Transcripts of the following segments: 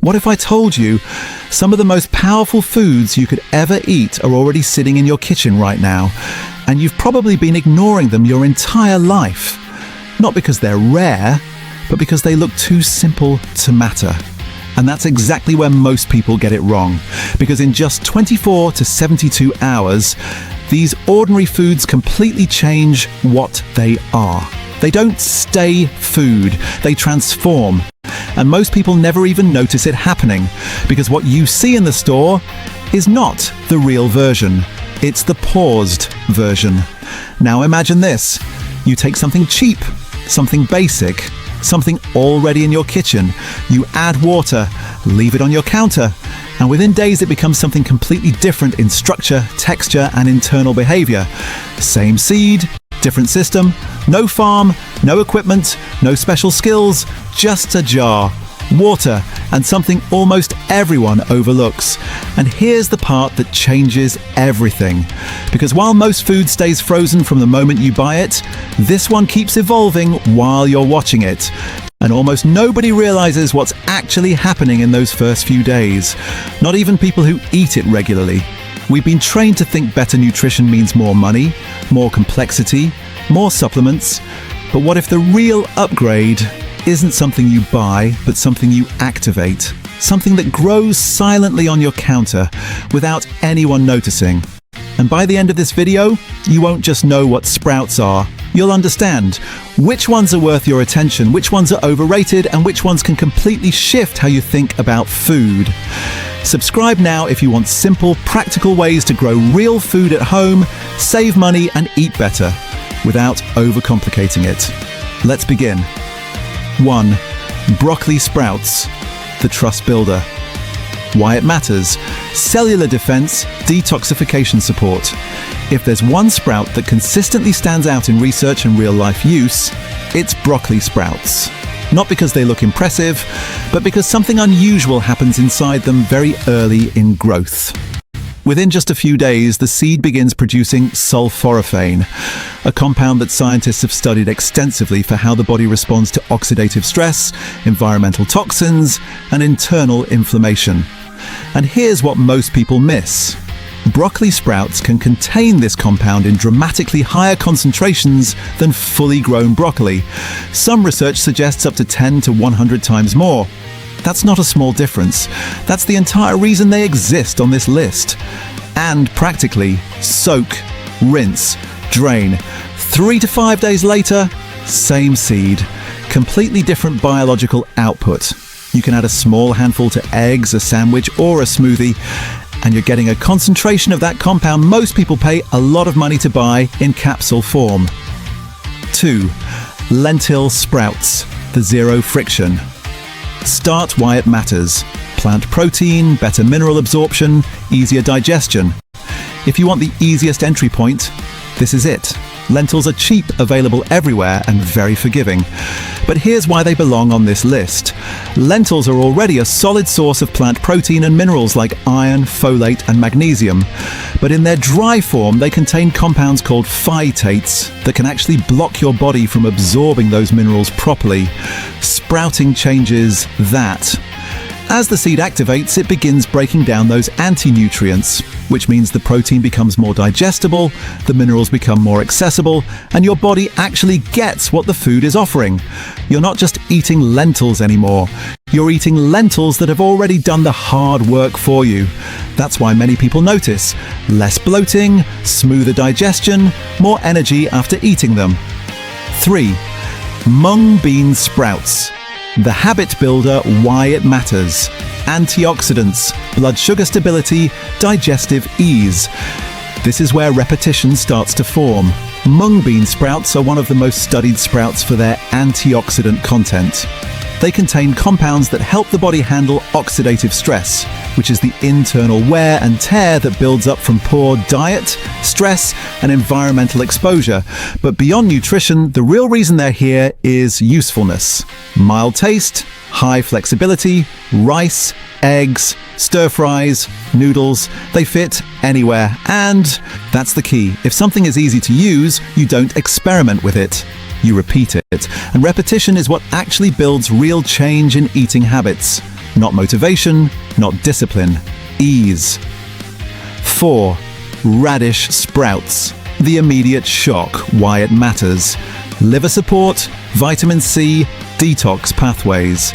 What if I told you some of the most powerful foods you could ever eat are already sitting in your kitchen right now, and you've probably been ignoring them your entire life? Not because they're rare, but because they look too simple to matter. And that's exactly where most people get it wrong, because in just 24 to 72 hours, these ordinary foods completely change what they are. They don't stay food, they transform. And most people never even notice it happening, because what you see in the store is not the real version. It's the paused version. Now imagine this. You take something cheap, something basic, something already in your kitchen. You add water, leave it on your counter, and within days it becomes something completely different in structure, texture, and internal behavior. Same seed, different system, no farm, no equipment, no special skills, just a jar, water, and something almost everyone overlooks. And here's the part that changes everything. Because while most food stays frozen from the moment you buy it, this one keeps evolving while you're watching it. And almost nobody realizes what's actually happening in those first few days. Not even people who eat it regularly. We've been trained to think better nutrition means more money, more complexity, more supplements. But what if the real upgrade isn't something you buy, but something you activate? Something that grows silently on your counter without anyone noticing. And by the end of this video, you won't just know what sprouts are. You'll understand which ones are worth your attention, which ones are overrated, and which ones can completely shift how you think about food. Subscribe now if you want simple, practical ways to grow real food at home, save money, and eat better without overcomplicating it. Let's begin. 1. Broccoli sprouts, the trust builder. Why it matters: cellular defense, detoxification support. If there's one sprout that consistently stands out in research and real-life use, it's broccoli sprouts. Not because they look impressive, but because something unusual happens inside them very early in growth. Within just a few days, the seed begins producing sulforaphane, a compound that scientists have studied extensively for how the body responds to oxidative stress, environmental toxins, and internal inflammation. And here's what most people miss. Broccoli sprouts can contain this compound in dramatically higher concentrations than fully grown broccoli. Some research suggests up to 10 to 100 times more. That's not a small difference. That's the entire reason they exist on this list. And practically, soak, rinse, drain. 3 to 5 days later, same seed. Completely different biological output. You can add a small handful to eggs, a sandwich, or a smoothie, and you're getting a concentration of that compound most people pay a lot of money to buy in capsule form. 2. Lentil sprouts, the zero friction. Start why it matters. Plant protein, better mineral absorption, easier digestion. If you want the easiest entry point, this is it. Lentils are cheap, available everywhere, and very forgiving. But here's why they belong on this list. Lentils are already a solid source of plant protein and minerals like iron, folate, and magnesium. But in their dry form, they contain compounds called phytates that can actually block your body from absorbing those minerals properly. Sprouting changes that. As the seed activates, it begins breaking down those anti-nutrients, which means the protein becomes more digestible, the minerals become more accessible, and your body actually gets what the food is offering. You're not just eating lentils anymore. You're eating lentils that have already done the hard work for you. That's why many people notice less bloating, smoother digestion, more energy after eating them. 3. Mung bean sprouts. The habit builder, why it matters. Antioxidants, blood sugar stability, digestive ease. This is where repetition starts to form. Mung bean sprouts are one of the most studied sprouts for their antioxidant content. They contain compounds that help the body handle oxidative stress, which is the internal wear and tear that builds up from poor diet, stress, and environmental exposure. But beyond nutrition, the real reason they're here is usefulness. Mild taste, high flexibility, rice, eggs, stir fries, noodles, they fit anywhere. And that's the key. If something is easy to use, you don't experiment with it. You repeat it. And repetition is what actually builds real change in eating habits. Not motivation, not discipline. Ease. 4. Radish sprouts. The immediate shock, why it matters. Liver support, vitamin C, detox pathways.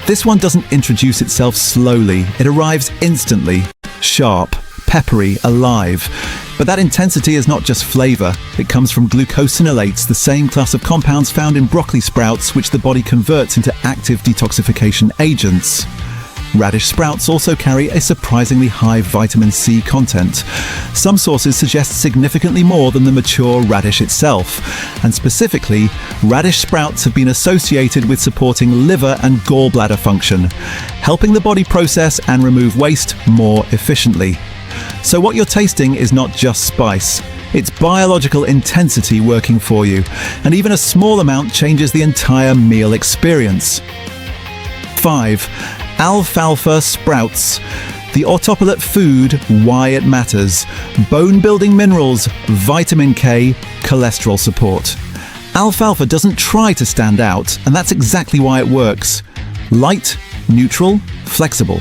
This one doesn't introduce itself slowly. It arrives instantly. Sharp, peppery, alive. But that intensity is not just flavor. It comes from glucosinolates, the same class of compounds found in broccoli sprouts, which the body converts into active detoxification agents. Radish sprouts also carry a surprisingly high vitamin C content. Some sources suggest significantly more than the mature radish itself. And specifically, radish sprouts have been associated with supporting liver and gallbladder function, helping the body process and remove waste more efficiently. So what you're tasting is not just spice. It's biological intensity working for you. And even a small amount changes the entire meal experience. 5. Alfalfa sprouts. The Autopilot food, why it matters. Bone-building minerals, vitamin K, cholesterol support. Alfalfa doesn't try to stand out, and that's exactly why it works. Light, neutral, flexible.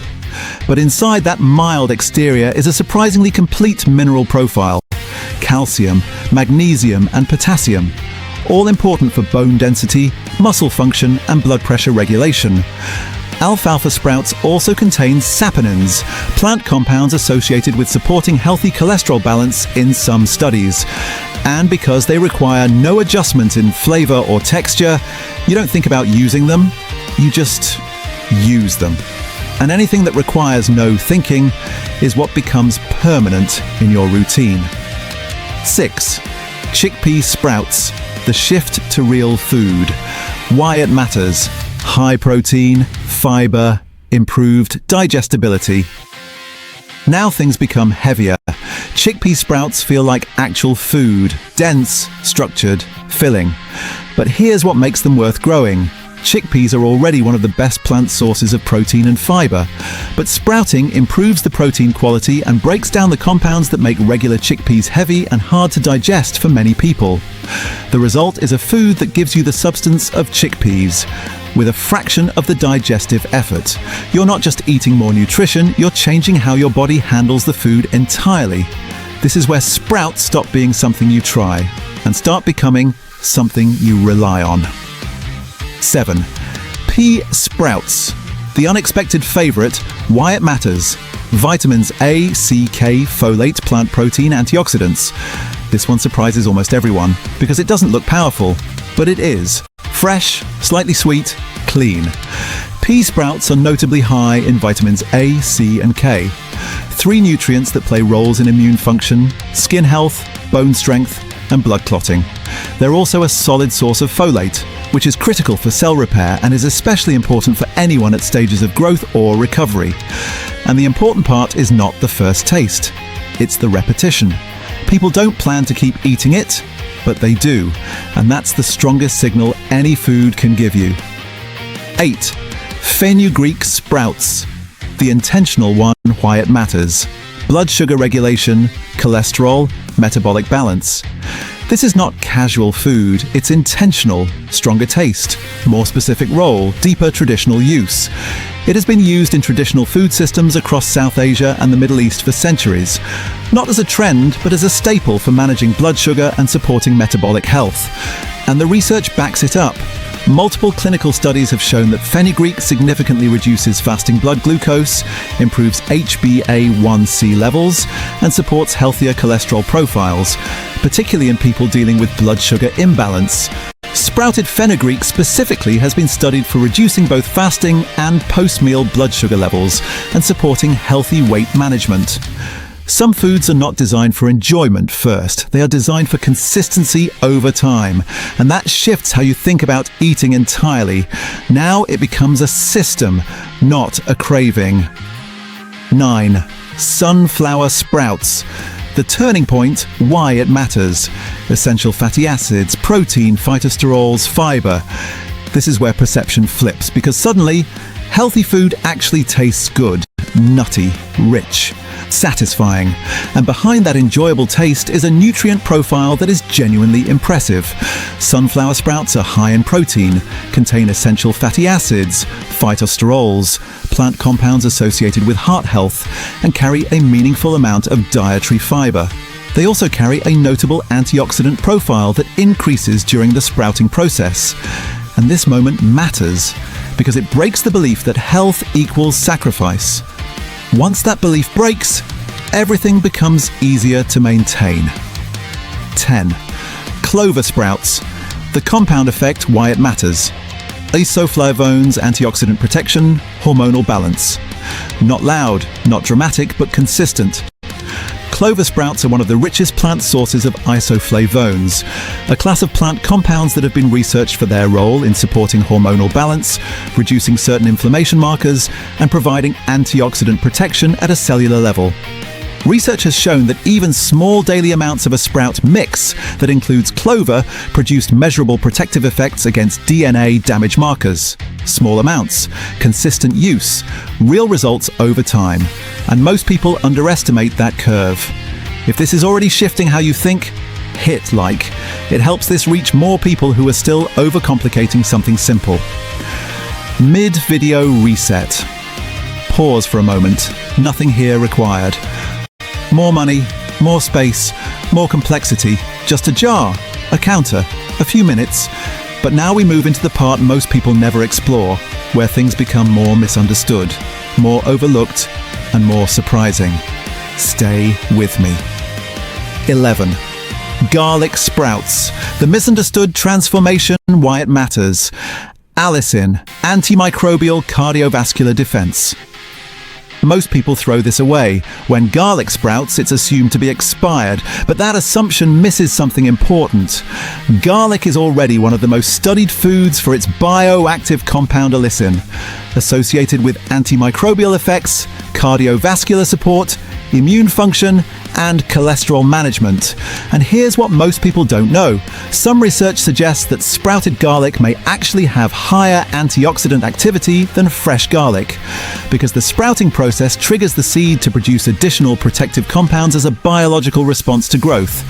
But inside that mild exterior is a surprisingly complete mineral profile. Calcium, magnesium, and potassium. All important for bone density, muscle function, and blood pressure regulation. Alfalfa sprouts also contain saponins, plant compounds associated with supporting healthy cholesterol balance in some studies. And because they require no adjustment in flavor or texture, you don't think about using them, you just use them. And anything that requires no thinking is what becomes permanent in your routine. 6. Chickpea sprouts, the shift to real food. Why it matters. High protein, fiber, improved digestibility. Now things become heavier. Chickpea sprouts feel like actual food, dense, structured, filling. But here's what makes them worth growing. Chickpeas are already one of the best plant sources of protein and fiber, but sprouting improves the protein quality and breaks down the compounds that make regular chickpeas heavy and hard to digest for many people. The result is a food that gives you the substance of chickpeas, with a fraction of the digestive effort. You're not just eating more nutrition, you're changing how your body handles the food entirely. This is where sprouts stop being something you try and start becoming something you rely on. 7. Pea sprouts. The unexpected favorite, why it matters. Vitamins A, C, K, folate, plant protein, antioxidants. This one surprises almost everyone because it doesn't look powerful, but it is. Fresh, slightly sweet, clean. Pea sprouts are notably high in vitamins A, C, and K. 3 nutrients that play roles in immune function, skin health, bone strength, and blood clotting. They're also a solid source of folate, which is critical for cell repair and is especially important for anyone at stages of growth or recovery. And the important part is not the first taste, it's the repetition. People don't plan to keep eating it, but they do, and that's the strongest signal any food can give you. 8. Fenugreek sprouts. The intentional one, why it matters. Blood sugar regulation, cholesterol, metabolic balance. This is not casual food, it's intentional, stronger taste, more specific role, deeper traditional use. It has been used in traditional food systems across South Asia and the Middle East for centuries, not as a trend, but as a staple for managing blood sugar and supporting metabolic health. And the research backs it up. Multiple clinical studies have shown that fenugreek significantly reduces fasting blood glucose, improves HbA1c levels, and supports healthier cholesterol profiles, particularly in people dealing with blood sugar imbalance. Sprouted fenugreek specifically has been studied for reducing both fasting and post-meal blood sugar levels and supporting healthy weight management. Some foods are not designed for enjoyment first, they are designed for consistency over time, and that shifts how you think about eating entirely. Now it becomes a system, not a craving. 9. Sunflower sprouts. The turning point, why it matters. Essential fatty acids, protein, phytosterols, fiber. This is where perception flips, because suddenly, healthy food actually tastes good. nutty, rich, satisfying, and behind that enjoyable taste is a nutrient profile that is genuinely impressive. Sunflower sprouts are high in protein, contain essential fatty acids, phytosterols, plant compounds associated with heart health, and carry a meaningful amount of dietary fiber. They also carry a notable antioxidant profile that increases during the sprouting process. And this moment matters because it breaks the belief that health equals sacrifice. Once that belief breaks, everything becomes easier to maintain. 10. Clover sprouts. The compound effect, why it matters. Isoflavones, antioxidant protection, hormonal balance. Not loud, not dramatic, but consistent. Clover sprouts are one of the richest plant sources of isoflavones, a class of plant compounds that have been researched for their role in supporting hormonal balance, reducing certain inflammation markers, and providing antioxidant protection at a cellular level. Research has shown that even small daily amounts of a sprout mix that includes clover produced measurable protective effects against DNA damage markers. Small amounts, consistent use, real results over time. And most people underestimate that curve. If this is already shifting how you think, hit like. It helps this reach more people who are still overcomplicating something simple. Mid-video reset. Pause for a moment. Nothing here required. More money, more space, more complexity. Just a jar, a counter, a few minutes. But now we move into the part most people never explore, where things become more misunderstood, more overlooked, and more surprising. Stay with me. 11. Garlic sprouts. The misunderstood transformation, why it matters. Allicin, antimicrobial cardiovascular defense. Most people throw this away. When garlic sprouts, it's assumed to be expired, but that assumption misses something important. Garlic is already one of the most studied foods for its bioactive compound allicin, associated with antimicrobial effects, cardiovascular support, immune function, and cholesterol management. And here's what most people don't know. Some research suggests that sprouted garlic may actually have higher antioxidant activity than fresh garlic, because the sprouting process triggers the seed to produce additional protective compounds as a biological response to growth.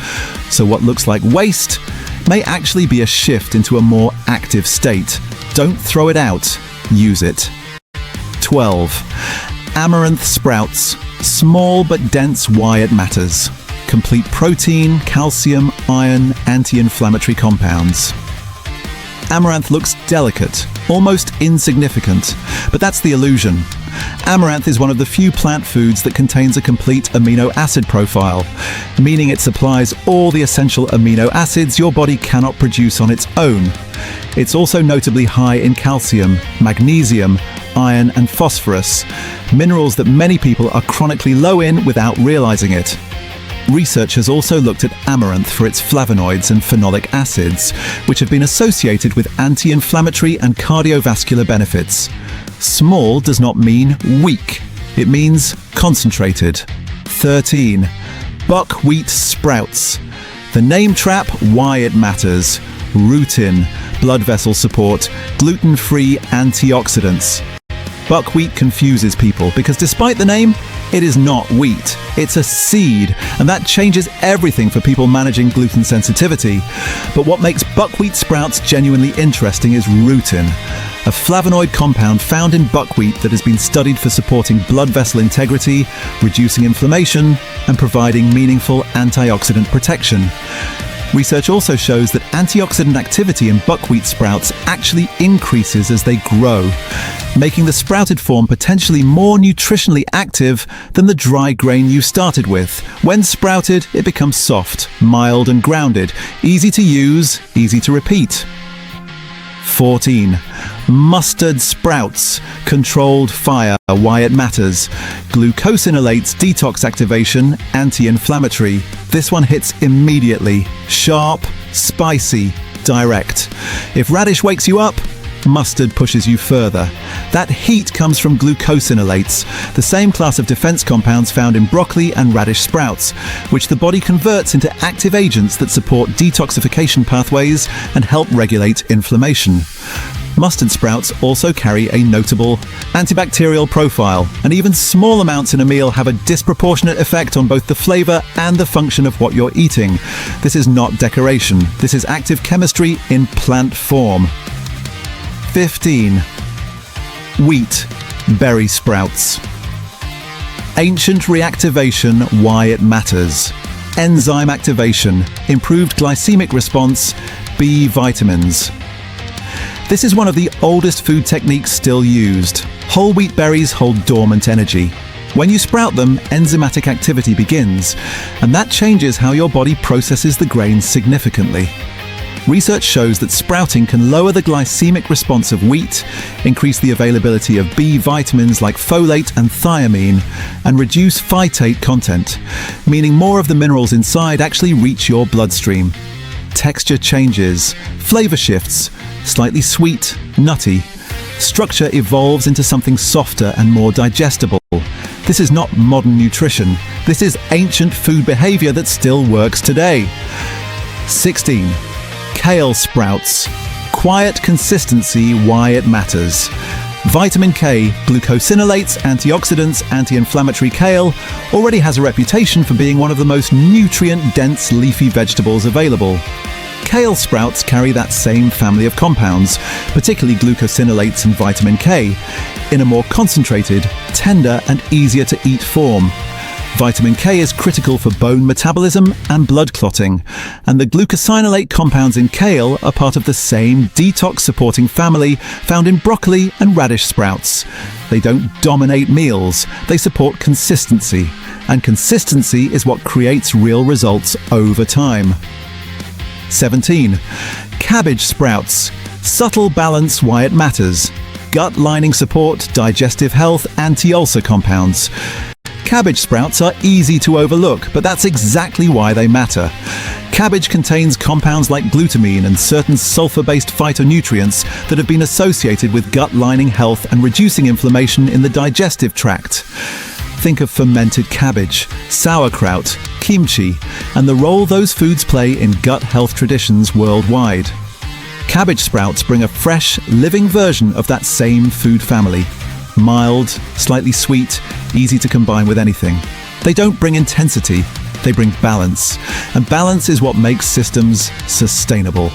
So what looks like waste may actually be a shift into a more active state. Don't throw it out, use it. 12. Amaranth sprouts. Small but dense, why it matters. Complete protein, calcium, iron, anti-inflammatory compounds. Amaranth looks delicate, almost insignificant, but that's the illusion. Amaranth is one of the few plant foods that contains a complete amino acid profile, meaning it supplies all the essential amino acids your body cannot produce on its own. It's also notably high in calcium, magnesium, iron, and phosphorus, minerals that many people are chronically low in without realizing it. Research has also looked at amaranth for its flavonoids and phenolic acids, which have been associated with anti-inflammatory and cardiovascular benefits. Small does not mean weak. It means concentrated. 13. Buckwheat sprouts. The name trap, why it matters. Rutin, blood vessel support, gluten-free antioxidants. Buckwheat confuses people because despite the name, it is not wheat. It's a seed, and that changes everything for people managing gluten sensitivity. But what makes buckwheat sprouts genuinely interesting is rutin, a flavonoid compound found in buckwheat that has been studied for supporting blood vessel integrity, reducing inflammation, and providing meaningful antioxidant protection. Research also shows that antioxidant activity in buckwheat sprouts actually increases as they grow, making the sprouted form potentially more nutritionally active than the dry grain you started with. When sprouted, it becomes soft, mild and grounded, easy to use, easy to repeat. 14. Mustard sprouts. Controlled fire, why it matters. Glucosinolates, detox activation, anti-inflammatory. This one hits immediately. Sharp, spicy, direct. If radish wakes you up, mustard pushes you further. That heat comes from glucosinolates, the same class of defense compounds found in broccoli and radish sprouts, which the body converts into active agents that support detoxification pathways and help regulate inflammation. Mustard sprouts also carry a notable antibacterial profile, and even small amounts in a meal have a disproportionate effect on both the flavor and the function of what you're eating. This is not decoration. This is active chemistry in plant form. 15. Wheat berry sprouts. Ancient reactivation, why it matters. Enzyme activation, improved glycemic response, B vitamins. This is one of the oldest food techniques still used. Whole wheat berries hold dormant energy. When you sprout them, enzymatic activity begins, and that changes how your body processes the grains significantly. Research shows that sprouting can lower the glycemic response of wheat, increase the availability of B vitamins like folate and thiamine, and reduce phytate content, meaning more of the minerals inside actually reach your bloodstream. Texture changes, flavor shifts, slightly sweet, nutty. Structure evolves into something softer and more digestible. This is not modern nutrition. This is ancient food behavior that still works today. 16. Kale sprouts. Quiet consistency, why it matters. Vitamin K, glucosinolates, antioxidants, anti-inflammatory kale already has a reputation for being one of the most nutrient-dense leafy vegetables available. Kale sprouts carry that same family of compounds, particularly glucosinolates and vitamin K, in a more concentrated, tender, and easier to eat form. Vitamin K is critical for bone metabolism and blood clotting, and the glucosinolate compounds in kale are part of the same detox-supporting family found in broccoli and radish sprouts. They don't dominate meals, they support consistency, and consistency is what creates real results over time. 17. Cabbage sprouts. Subtle balance, why it matters. Gut lining support, digestive health, anti-ulcer compounds. Cabbage sprouts are easy to overlook, but that's exactly why they matter. Cabbage contains compounds like glutamine and certain sulfur-based phytonutrients that have been associated with gut lining health and reducing inflammation in the digestive tract. Think of fermented cabbage, sauerkraut, kimchi, and the role those foods play in gut health traditions worldwide. Cabbage sprouts bring a fresh, living version of that same food family. Mild, slightly sweet, easy to combine with anything. They don't bring intensity, they bring balance. And balance is what makes systems sustainable.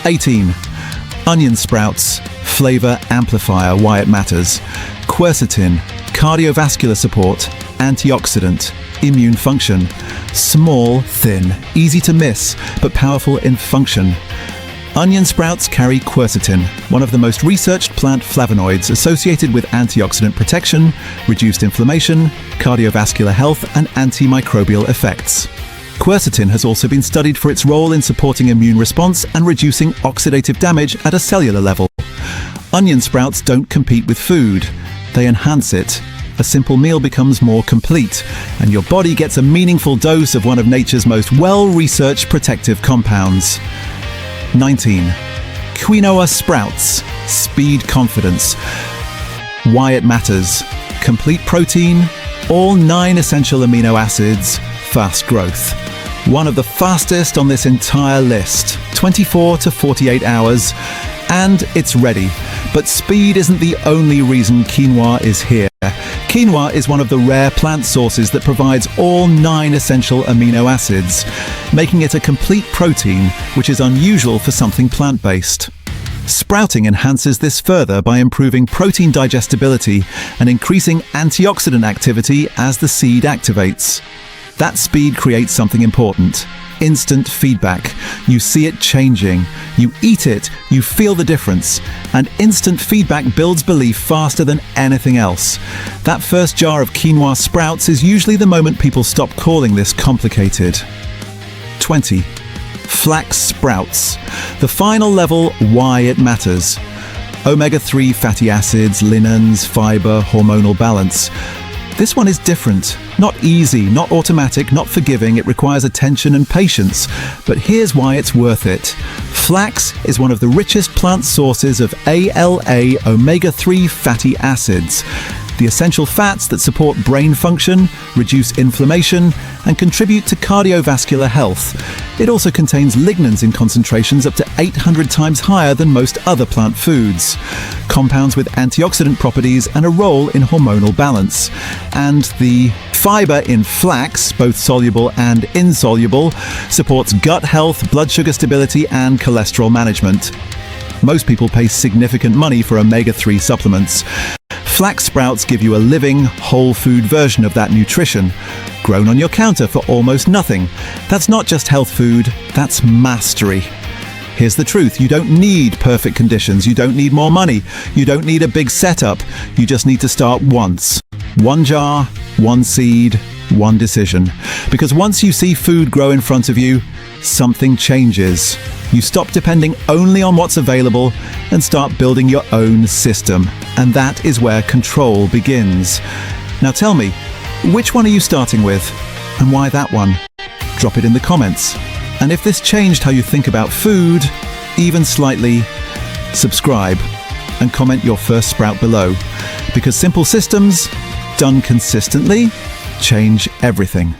18. Onion sprouts. Flavor amplifier, why it matters. Quercetin, cardiovascular support, antioxidant, immune function. Small, thin, easy to miss, but powerful in function. Onion sprouts carry quercetin, one of the most researched plant flavonoids associated with antioxidant protection, reduced inflammation, cardiovascular health, and antimicrobial effects. Quercetin has also been studied for its role in supporting immune response and reducing oxidative damage at a cellular level. Onion sprouts don't compete with food, they enhance it. A simple meal becomes more complete, and your body gets a meaningful dose of one of nature's most well-researched protective compounds. 19. Quinoa sprouts. Speed confidence. Why it matters. Complete protein, all 9 essential amino acids, fast growth. One of the fastest on this entire list, 24 to 48 hours, and it's ready. But speed isn't the only reason quinoa is here. Quinoa is one of the rare plant sources that provides all 9 essential amino acids, making it a complete protein, which is unusual for something plant-based. Sprouting enhances this further by improving protein digestibility and increasing antioxidant activity as the seed activates. That speed creates something important. Instant feedback. You see it changing. You eat it, you feel the difference. And instant feedback builds belief faster than anything else. That first jar of quinoa sprouts is usually the moment people stop calling this complicated. 20. Flax sprouts. The final level, why it matters. Omega-3 fatty acids, lignans, fiber, hormonal balance. This one is different. Not easy, not automatic, not forgiving. It requires attention and patience. But here's why it's worth it. Flax is one of the richest plant sources of ALA omega-3 fatty acids, the essential fats that support brain function, reduce inflammation, and contribute to cardiovascular health. It also contains lignans in concentrations up to 800 times higher than most other plant foods, compounds with antioxidant properties and a role in hormonal balance. And the fiber in flax, both soluble and insoluble, supports gut health, blood sugar stability, and cholesterol management. Most people pay significant money for omega-3 supplements. Flax sprouts give you a living, whole food version of that nutrition, grown on your counter for almost nothing. That's not just health food, that's mastery. Here's the truth, you don't need perfect conditions, you don't need more money, you don't need a big setup, you just need to start once. One jar, one seed, one decision. Because once you see food grow in front of you, something changes. You stop depending only on what's available and start building your own system. And that is where control begins. Now tell me, which one are you starting with? And why that one? Drop it in the comments. And if this changed how you think about food, even slightly, subscribe and comment your first sprout below. Because simple systems, done consistently, change everything.